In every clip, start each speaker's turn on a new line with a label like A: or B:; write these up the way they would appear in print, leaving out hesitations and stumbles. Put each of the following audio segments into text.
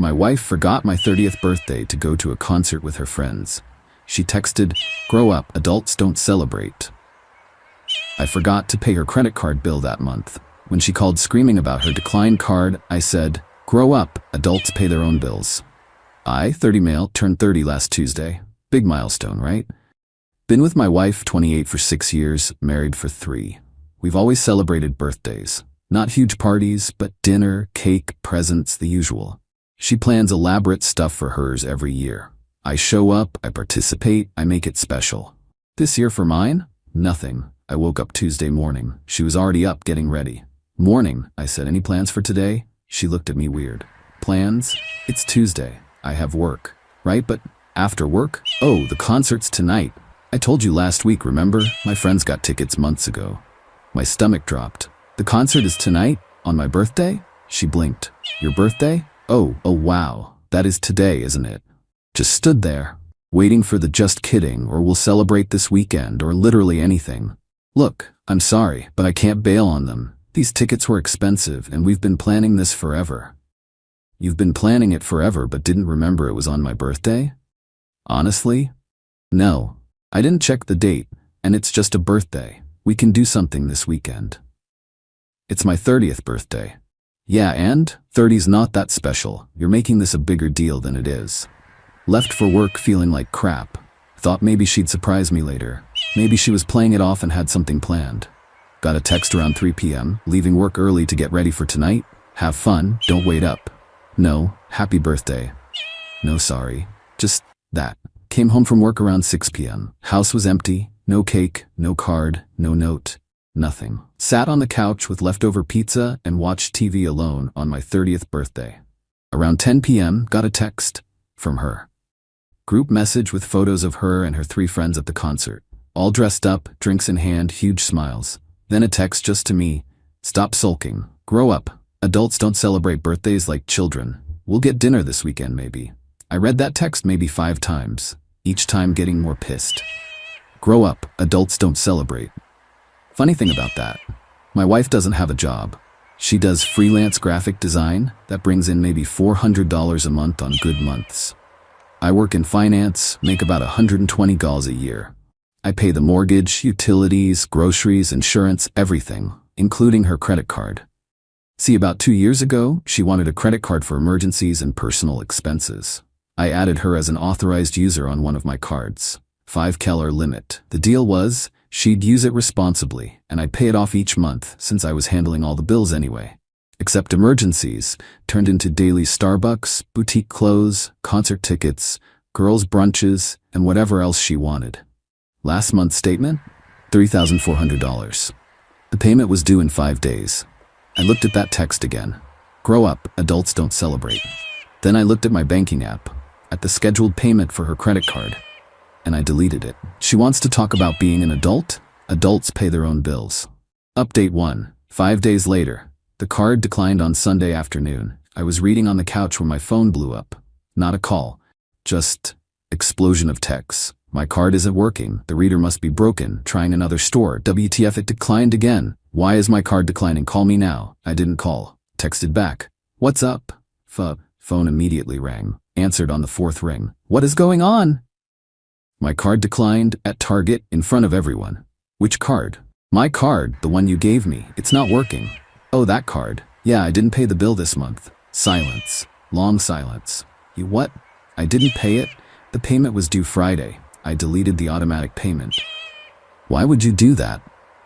A: My wife forgot my 30th birthday to go to a concert with her friends. She texted, "Grow up, adults don't celebrate." I forgot to pay her credit card bill that month. When she called screaming about her declined card, I said, "Grow up, adults pay their own bills." I, 30 male, turned 30 last Tuesday. Big milestone, right? Been with my wife, 28, for 6 years, married for 3. We've always celebrated birthdays. Not huge parties, but dinner, cake, presents, the usual. She plans elaborate stuff for hers every year. I show up, I participate, I make it special. This year for mine? Nothing. I woke up Tuesday morning. She was already up getting ready. "Morning," I said, "any plans for today?" She looked at me weird. "Plans? It's Tuesday. I have work." "Right, but after work?" "Oh, the concert's tonight. I told you last week, remember? My friends got tickets months ago." My stomach dropped. "The concert is tonight? On my birthday?" She blinked. "Your birthday? Oh wow. That is today, isn't it?" Just stood there, waiting for the "just kidding" or "we'll celebrate this weekend" or literally anything. "Look, I'm sorry, but I can't bail on them. These tickets were expensive and we've been planning this forever." "You've been planning it forever but didn't remember it was on my birthday?" "Honestly? No. I didn't check the date, and it's just a birthday. We can do something this weekend." "It's my 30th birthday." "Yeah, and 30's not that special. You're making this a bigger deal than it is." Left for work feeling like crap. Thought maybe she'd surprise me later. Maybe she was playing it off and had something planned. Got a text around 3 p.m, leaving work early to get ready for tonight. "Have fun, don't wait up." No, "Happy birthday." No, sorry. Just that. Came home from work around 6 p.m. House was empty. No cake, no card, no note. Nothing. Sat on the couch with leftover pizza and watched TV alone on my 30th birthday. Around 10 p.m, got a text from her. Group message with photos of her and her 3 friends at the concert. All dressed up, drinks in hand, huge smiles. Then a text just to me. "Stop sulking. Grow up. Adults don't celebrate birthdays like children. We'll get dinner this weekend maybe." I read that text maybe 5 times, each time getting more pissed. Grow up. Adults don't celebrate. Funny thing about that, my wife doesn't have a job. She does freelance graphic design that brings in maybe $400 a month on good months. I work in finance, make about $120 a year. I pay the mortgage, utilities, groceries, insurance, everything, including her credit card. See, about 2 years ago, she wanted a credit card for emergencies and personal expenses. I added her as an authorized user on one of my cards. $5 limit. The deal was, she'd use it responsibly, and I'd pay it off each month since I was handling all the bills anyway. Except emergencies turned into daily Starbucks, boutique clothes, concert tickets, girls' brunches, and whatever else she wanted. Last month's statement? $3,400. The payment was due in 5 days. I looked at that text again. Grow up, adults don't celebrate. Then I looked at my banking app, at the scheduled payment for her credit card, and I deleted it. She wants to talk about being an adult? Adults pay their own bills. Update 1. 5 days later. The card declined on Sunday afternoon. I was reading on the couch when my phone blew up. Not a call. Just explosion of texts. My card isn't working. The reader must be broken. Trying another store. WTF, it declined again. Why is my card declining? Call me now. I didn't call. Texted back. What's up? Phone immediately rang. Answered on the 4th ring. What is going on? My card declined at Target in front of everyone. Which card? My card, the one you gave me. It's not working. Oh, that card. Yeah, I didn't pay the bill this month. Silence. Long silence. You what? I didn't pay it? The payment was due Friday. I deleted the automatic payment. Why would you do that?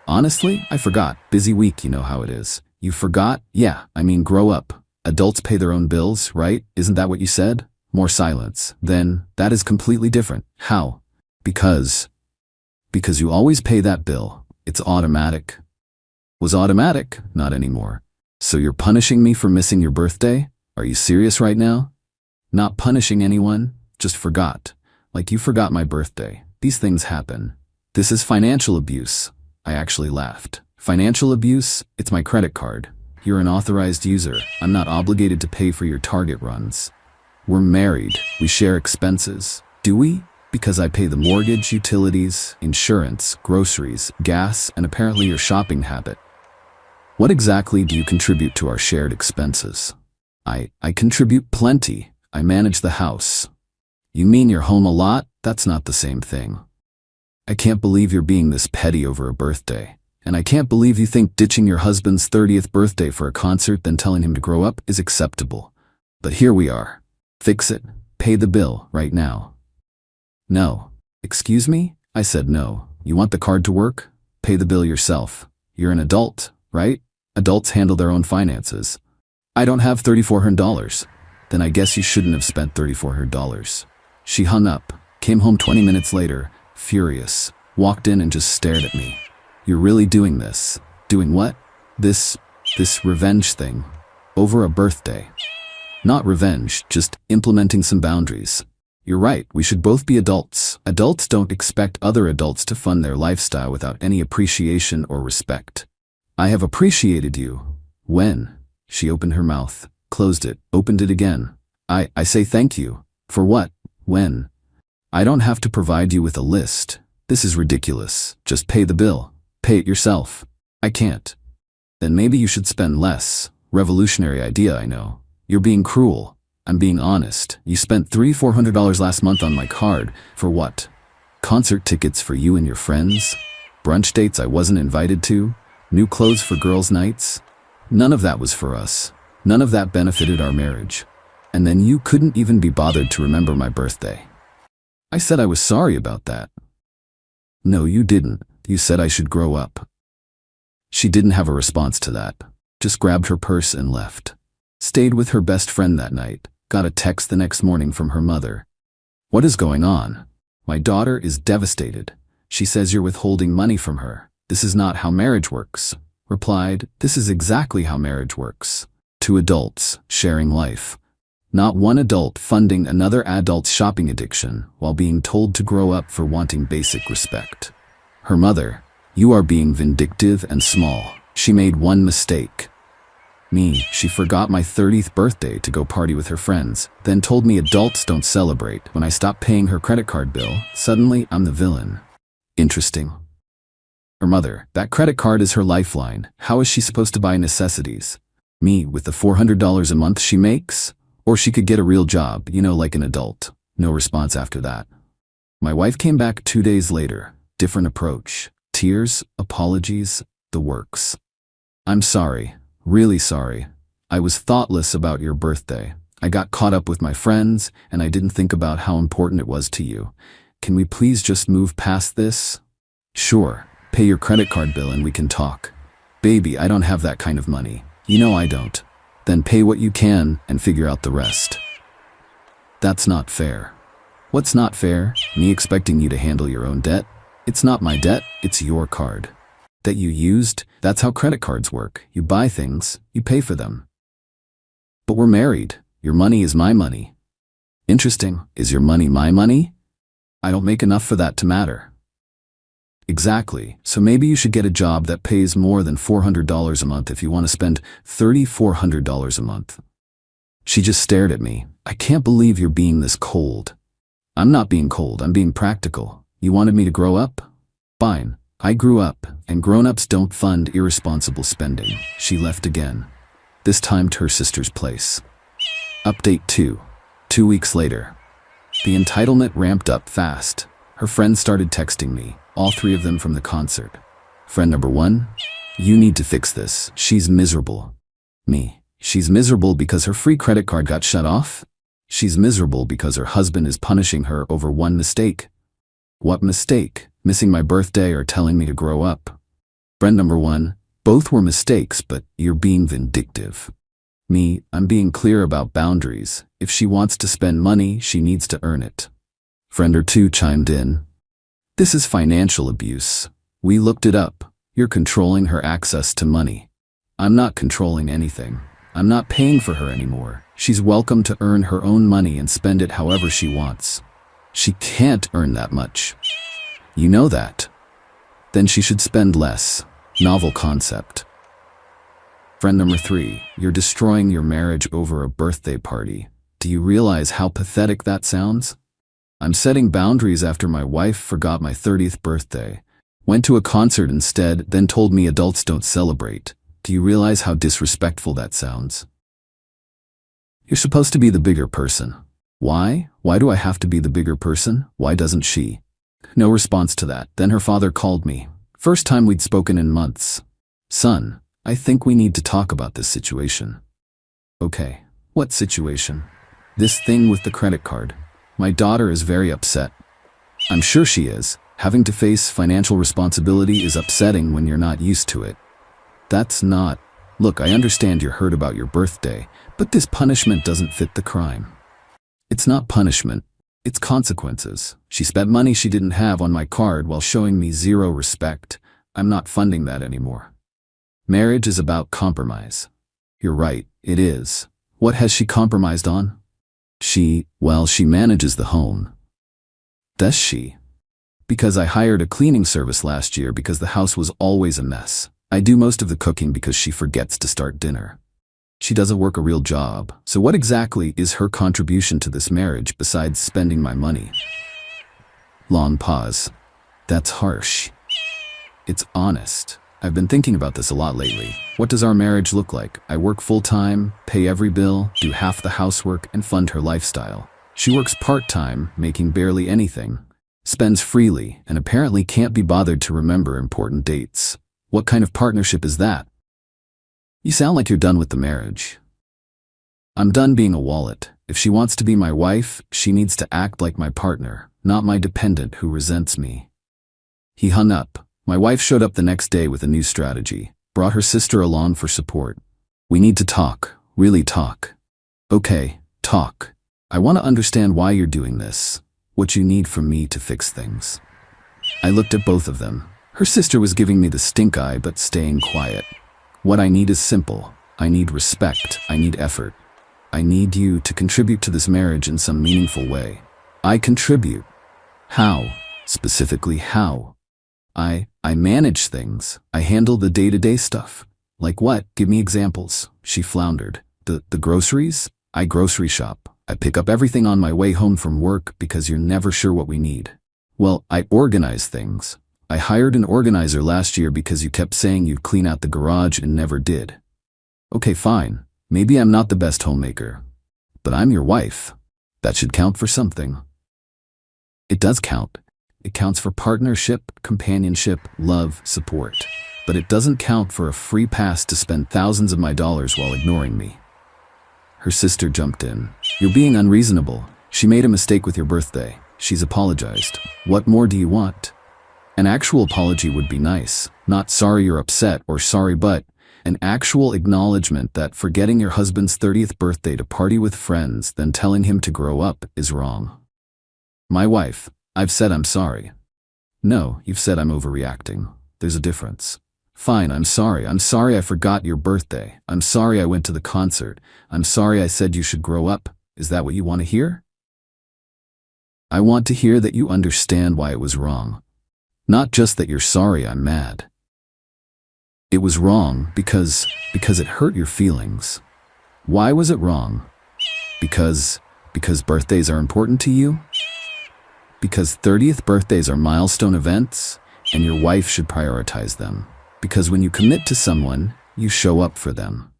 A: Honestly, I forgot. Busy week, you know how it is. You forgot? Yeah, I mean grow up. Adults pay their own bills, right? Isn't that what you said? More silence. Then, that is completely different. How? Because you always pay that bill. It's automatic. Was automatic? Not anymore. So you're punishing me for missing your birthday? Are you serious right now? Not punishing anyone, just forgot. Like you forgot my birthday. These things happen. This is financial abuse. I actually laughed. Financial abuse? It's my credit card. You're an authorized user. I'm not obligated to pay for your Target runs. We're married. We share expenses. Do we? Because I pay the mortgage, utilities, insurance, groceries, gas, and apparently your shopping habit. What exactly do you contribute to our shared expenses? I contribute plenty. I manage the house. You mean you're home a lot? That's not the same thing. I can't believe you're being this petty over a birthday. And I can't believe you think ditching your husband's 30th birthday for a concert then telling him to grow up is acceptable. But here we are. Fix it. Pay the bill right now. No. Excuse me? I said no. You want the card to work? Pay the bill yourself. You're an adult, right? Adults handle their own finances. I don't have $3,400. Then I guess you shouldn't have spent $3,400. She hung up, came home 20 minutes later, furious, walked in and just stared at me. You're really doing this? Doing what? This revenge thing. Over a birthday. Not revenge, just implementing some boundaries. You're right, we should both be adults. Adults don't expect other adults to fund their lifestyle without any appreciation or respect. I have appreciated you. When? She opened her mouth, closed it, opened it again. I say thank you. For what? When? I don't have to provide you with a list. This is ridiculous. Just pay the bill. Pay it yourself. I can't. Then maybe you should spend less. Revolutionary idea, I know. You're being cruel. I'm being honest. You spent $300-400 last month on my card. For what? Concert tickets for you and your friends? Brunch dates I wasn't invited to? New clothes for girls' nights? None of that was for us. None of that benefited our marriage. And then you couldn't even be bothered to remember my birthday. I said I was sorry about that. No, you didn't. You said I should grow up. She didn't have a response to that. Just grabbed her purse and left. Stayed with her best friend that night. Got a text the next morning from her mother. What is going on? My daughter is devastated. She says you're withholding money from her. This is not how marriage works. Replied, this is exactly how marriage works. Two adults sharing life. Not one adult funding another adult's shopping addiction while being told to grow up for wanting basic respect. Her mother, you are being vindictive and small. She made one mistake. Me, she forgot my 30th birthday to go party with her friends, then told me adults don't celebrate. When I stopped paying her credit card bill, suddenly I'm the villain. Interesting. Her mother, that credit card is her lifeline. How is she supposed to buy necessities? Me, with the $400 a month she makes? Or she could get a real job, like an adult. No response after that. My wife came back 2 days later. Different approach. Tears, apologies, the works. I'm sorry. Really sorry. I was thoughtless about your birthday. I got caught up with my friends, and I didn't think about how important it was to you. Can we please just move past this? Sure. Pay your credit card bill and we can talk. Baby, I don't have that kind of money. You know I don't. Then pay what you can and figure out the rest. That's not fair. What's not fair? Me expecting you to handle your own debt? It's not my debt, it's your card. That you used, that's how credit cards work. You buy things, you pay for them. But we're married. Your money is my money. Interesting. Is your money my money? I don't make enough for that to matter. Exactly. So maybe you should get a job that pays more than $400 a month if you want to spend $3,400 a month. She just stared at me. I can't believe you're being this cold. I'm not being cold, I'm being practical. You wanted me to grow up? Fine. I grew up, and grown-ups don't fund irresponsible spending. She left again. This time to her sister's place. Update 2. 2 weeks later. The entitlement ramped up fast. Her friends started texting me, all 3 of them from the concert. Friend number 1, you need to fix this. She's miserable. Me. She's miserable because her free credit card got shut off? She's miserable because her husband is punishing her over one mistake. What mistake? Missing my birthday or telling me to grow up? Friend number 1, both were mistakes, but you're being vindictive. Me, I'm being clear about boundaries. If she wants to spend money, she needs to earn it. Friend or 2 chimed in. This is financial abuse. We looked it up. You're controlling her access to money. I'm not controlling anything. I'm not paying for her anymore. She's welcome to earn her own money and spend it however she wants. She can't earn that much. You know that. Then she should spend less. Novel concept. Friend number 3, you're destroying your marriage over a birthday party. Do you realize how pathetic that sounds? I'm setting boundaries after my wife forgot my 30th birthday. Went to a concert instead, then told me adults don't celebrate. Do you realize how disrespectful that sounds? You're supposed to be the bigger person. Why? Why do I have to be the bigger person? Why doesn't she? No response to that. Then her father called me. First time we'd spoken in months. Son, I think we need to talk about this situation. Okay. What situation? This thing with the credit card. My daughter is very upset. I'm sure she is. Having to face financial responsibility is upsetting when you're not used to it. That's not... Look, I understand you're hurt about your birthday, but this punishment doesn't fit the crime. It's not punishment. It's consequences. She spent money she didn't have on my card while showing me zero respect. I'm not funding that anymore. Marriage is about compromise. You're right, it is. What has she compromised on? She manages the home. Does she? Because I hired a cleaning service last year because the house was always a mess. I do most of the cooking because she forgets to start dinner. She doesn't work a real job, so what exactly is her contribution to this marriage besides spending my money? Long pause. That's harsh. It's honest. I've been thinking about this a lot lately. What does our marriage look like? I work full-time, pay every bill, do half the housework, and fund her lifestyle. She works part-time, making barely anything, spends freely, and apparently can't be bothered to remember important dates. What kind of partnership is that? You sound like you're done with the marriage. I'm done being a wallet. If she wants to be my wife, she needs to act like my partner, not my dependent who resents me. He hung up. My wife showed up the next day with a new strategy, brought her sister along for support. We need to talk, really talk. Okay, talk. I want to understand why you're doing this, what you need from me to fix things. I looked at both of them. Her sister was giving me the stink eye but staying quiet. What I need is simple. I need respect. I need effort. I need you to contribute to this marriage in some meaningful way. I contribute. How? Specifically, how? I manage things. I handle the day-to-day stuff. Like what? Give me examples. She floundered. The groceries? I grocery shop. I pick up everything on my way home from work because you're never sure what we need. Well, I organize things. I hired an organizer last year because you kept saying you'd clean out the garage and never did. Okay, fine. Maybe I'm not the best homemaker, but I'm your wife. That should count for something. It does count. It counts for partnership, companionship, love, support. But it doesn't count for a free pass to spend thousands of my dollars while ignoring me. Her sister jumped in. You're being unreasonable. She made a mistake with your birthday. She's apologized. What more do you want? An actual apology would be nice. Not sorry you're upset or sorry but an actual acknowledgement that forgetting your husband's 30th birthday to party with friends, then telling him to grow up is wrong. My wife. I've said I'm sorry. No, you've said I'm overreacting. There's a difference. Fine, I'm sorry. I'm sorry I forgot your birthday. I'm sorry I went to the concert. I'm sorry I said you should grow up. Is that what you want to hear? I want to hear that you understand why it was wrong. Not just that you're sorry I'm mad. It was wrong because it hurt your feelings. Why was it wrong? Because birthdays are important to you? Because 30th birthdays are milestone events, and your wife should prioritize them. Because when you commit to someone, you show up for them.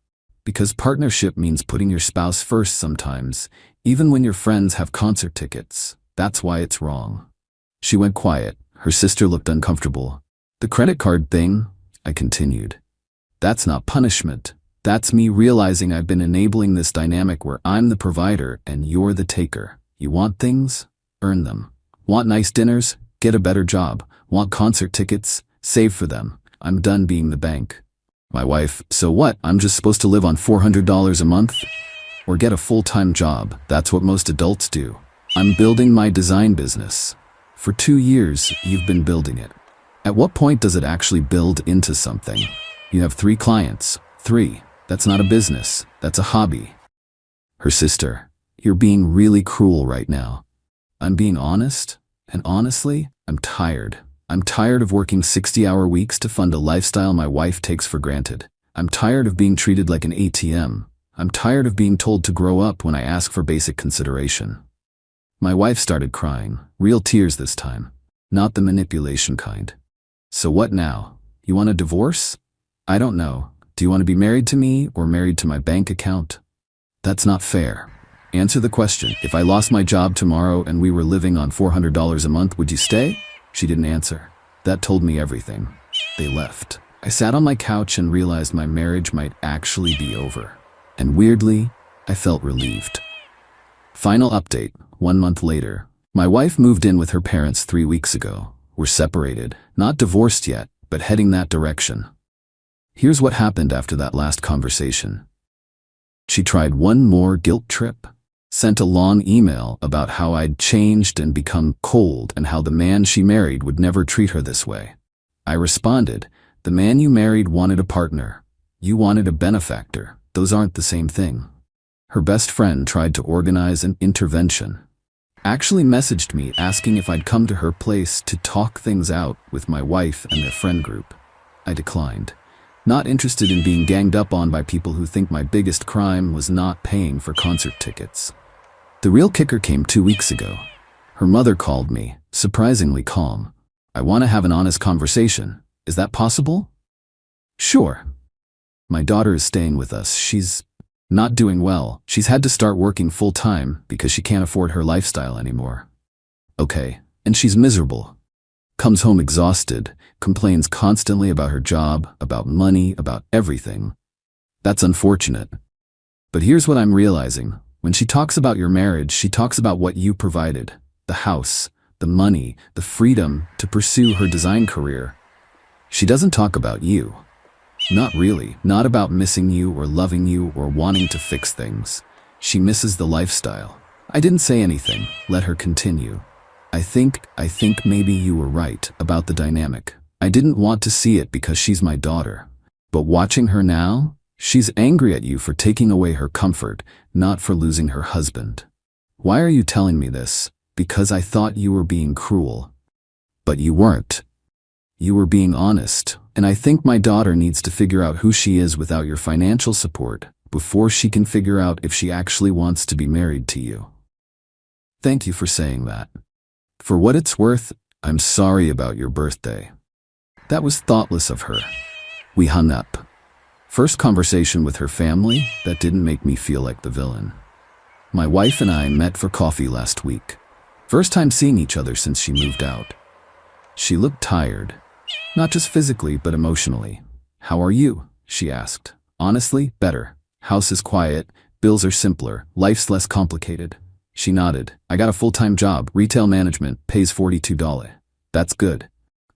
A: Because partnership means putting your spouse first sometimes, even when your friends have concert tickets. That's why it's wrong. She went quiet. Her sister looked uncomfortable. The credit card thing, I continued. That's not punishment. That's me realizing I've been enabling this dynamic where I'm the provider and you're the taker. You want things? Earn them. Want nice dinners? Get a better job. Want concert tickets? Save for them. I'm done being the bank. My wife, so what? I'm just supposed to live on $400 a month? Or get a full-time job. That's what most adults do. I'm building my design business. For 2 years, you've been building it. At what point does it actually build into something? You have 3 clients. 3. That's not a business. That's a hobby. Her sister, you're being really cruel right now. I'm being honest, and honestly, I'm tired. I'm tired of working 60-hour weeks to fund a lifestyle my wife takes for granted. I'm tired of being treated like an ATM. I'm tired of being told to grow up when I ask for basic consideration. My wife started crying, real tears this time, not the manipulation kind. So what now? You want a divorce? I don't know. Do you want to be married to me or married to my bank account? That's not fair. Answer the question. If I lost my job tomorrow and we were living on $400 a month, would you stay? She didn't answer. That told me everything. They left. I sat on my couch and realized my marriage might actually be over. And weirdly, I felt relieved. Final update. 1 month later. My wife moved in with her parents 3 weeks ago. We're separated, not divorced yet, but heading that direction. Here's what happened after that last conversation. She tried one more guilt trip, sent a long email about how I'd changed and become cold and how the man she married would never treat her this way. I responded, the man you married wanted a partner. You wanted a benefactor. Those aren't the same thing. Her best friend tried to organize an intervention. Actually messaged me asking if I'd come to her place to talk things out with my wife and their friend group. I declined. Not interested in being ganged up on by people who think my biggest crime was not paying for concert tickets. The real kicker came 2 weeks ago. Her mother called me, surprisingly calm. I want to have an honest conversation. Is that possible? Sure. My daughter is staying with us. She's not doing well. She's had to start working full-time because she can't afford her lifestyle anymore. Okay, and she's miserable. Comes home exhausted, complains constantly about her job, about money, about everything. That's unfortunate. But here's what I'm realizing. When she talks about your marriage, she talks about what you provided. The house, the money, the freedom to pursue her design career. She doesn't talk about you. Not really. Not about missing you or loving you or wanting to fix things. She misses the lifestyle. I didn't say anything. Let her continue. I think maybe you were right about the dynamic. I didn't want to see it because she's my daughter. But watching her now, she's angry at you for taking away her comfort, not for losing her husband. Why are you telling me this? Because I thought you were being cruel. But you weren't. You were being honest, and I think my daughter needs to figure out who she is without your financial support before she can figure out if she actually wants to be married to you. Thank you for saying that. For what it's worth, I'm sorry about your birthday. That was thoughtless of her. We hung up. First conversation with her family, that didn't make me feel like the villain. My wife and I met for coffee last week. First time seeing each other since she moved out. She looked tired. Not just physically, but emotionally. How are you? She asked. Honestly, better. House is quiet, bills are simpler, life's less complicated. She nodded. I got a full-time job, retail management, pays $42. That's good.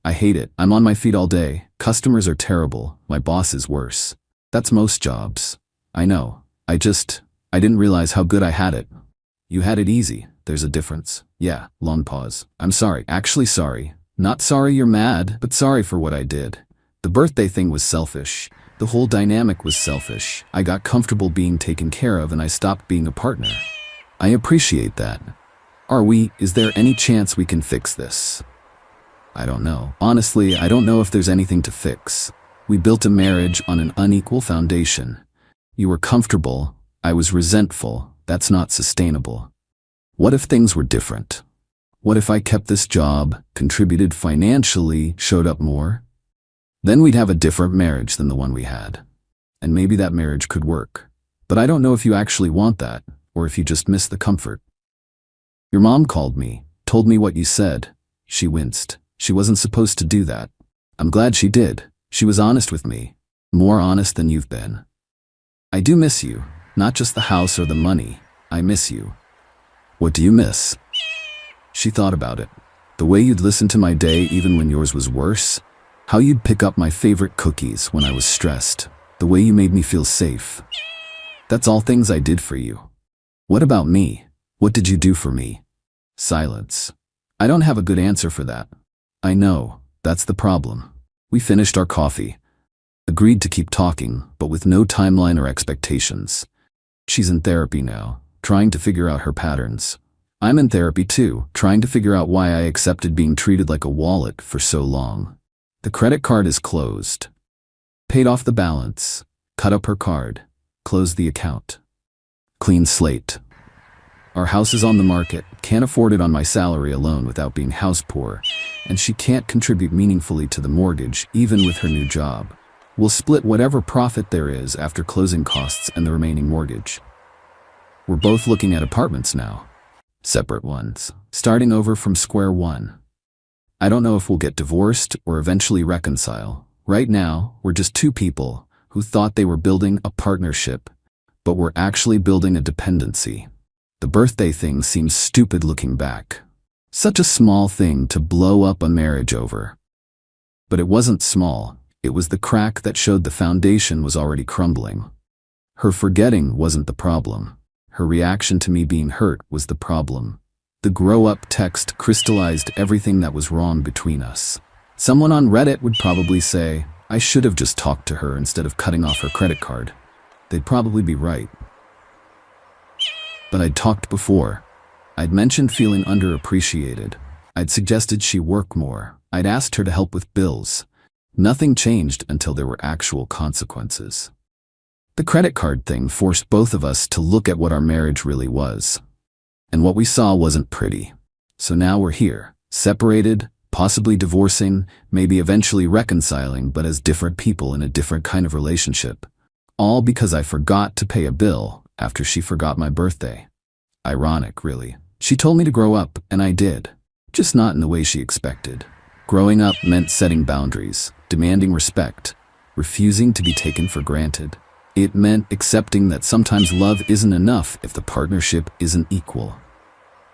A: I hate it. I'm on my feet all day. Customers are terrible. My boss is worse. That's most jobs. I know. I didn't realize how good I had it. You had it easy. There's a difference. Yeah, long pause. I'm sorry. Actually sorry. Not sorry you're mad, but sorry for what I did. The birthday thing was selfish. The whole dynamic was selfish. I got comfortable being taken care of and I stopped being a partner. I appreciate that. Is there any chance we can fix this? I don't know. Honestly, I don't know if there's anything to fix. We built a marriage on an unequal foundation. You were comfortable. I was resentful. That's not sustainable. What if things were different? What if I kept this job, contributed financially, showed up more? Then we'd have a different marriage than the one we had. And maybe that marriage could work. But I don't know if you actually want that, or if you just miss the comfort. Your mom called me, told me what you said. She winced. She wasn't supposed to do that. I'm glad she did. She was honest with me. More honest than you've been. I do miss you. Not just the house or the money. I miss you. What do you miss? She thought about it. The way you'd listen to my day even when yours was worse. How you'd pick up my favorite cookies when I was stressed. The way you made me feel safe. That's all things I did for you. What about me? What did you do for me? Silence. I don't have a good answer for that. I know. That's the problem. We finished our coffee. Agreed to keep talking, but with no timeline or expectations. She's in therapy now, trying to figure out her patterns. I'm in therapy too, trying to figure out why I accepted being treated like a wallet for so long. The credit card is closed. Paid off the balance. Cut up her card. Closed the account. Clean slate. Our house is on the market, can't afford it on my salary alone without being house poor, and she can't contribute meaningfully to the mortgage even with her new job. We'll split whatever profit there is after closing costs and the remaining mortgage. We're both looking at apartments now. Separate ones. Starting over from square one. I don't know if we'll get divorced or eventually reconcile. Right now, we're just two people who thought they were building a partnership, but we're actually building a dependency. The birthday thing seems stupid looking back. Such a small thing to blow up a marriage over. But it wasn't small. It was the crack that showed the foundation was already crumbling. Her forgetting wasn't the problem. Her reaction to me being hurt was the problem. The grow-up text crystallized everything that was wrong between us. Someone on Reddit would probably say, I should have just talked to her instead of cutting off her credit card. They'd probably be right. But I'd talked before. I'd mentioned feeling underappreciated. I'd suggested she work more. I'd asked her to help with bills. Nothing changed until there were actual consequences. The credit card thing forced both of us to look at what our marriage really was. And what we saw wasn't pretty. So now we're here, separated, possibly divorcing, maybe eventually reconciling, but as different people in a different kind of relationship. All because I forgot to pay a bill after she forgot my birthday. Ironic, really. She told me to grow up, and I did. Just not in the way she expected. Growing up meant setting boundaries, demanding respect, refusing to be taken for granted. It meant accepting that sometimes love isn't enough if the partnership isn't equal.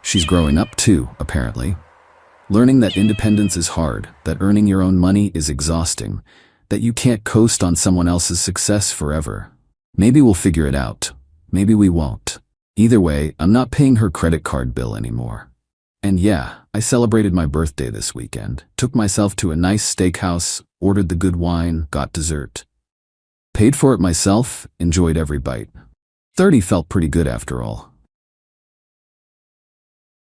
A: She's growing up too, apparently. Learning that independence is hard, that earning your own money is exhausting, that you can't coast on someone else's success forever. Maybe we'll figure it out. Maybe we won't. Either way, I'm not paying her credit card bill anymore. And yeah, I celebrated my birthday this weekend. Took myself to a nice steakhouse, ordered the good wine, got dessert. Paid for it myself, enjoyed every bite. 30 felt pretty good after all.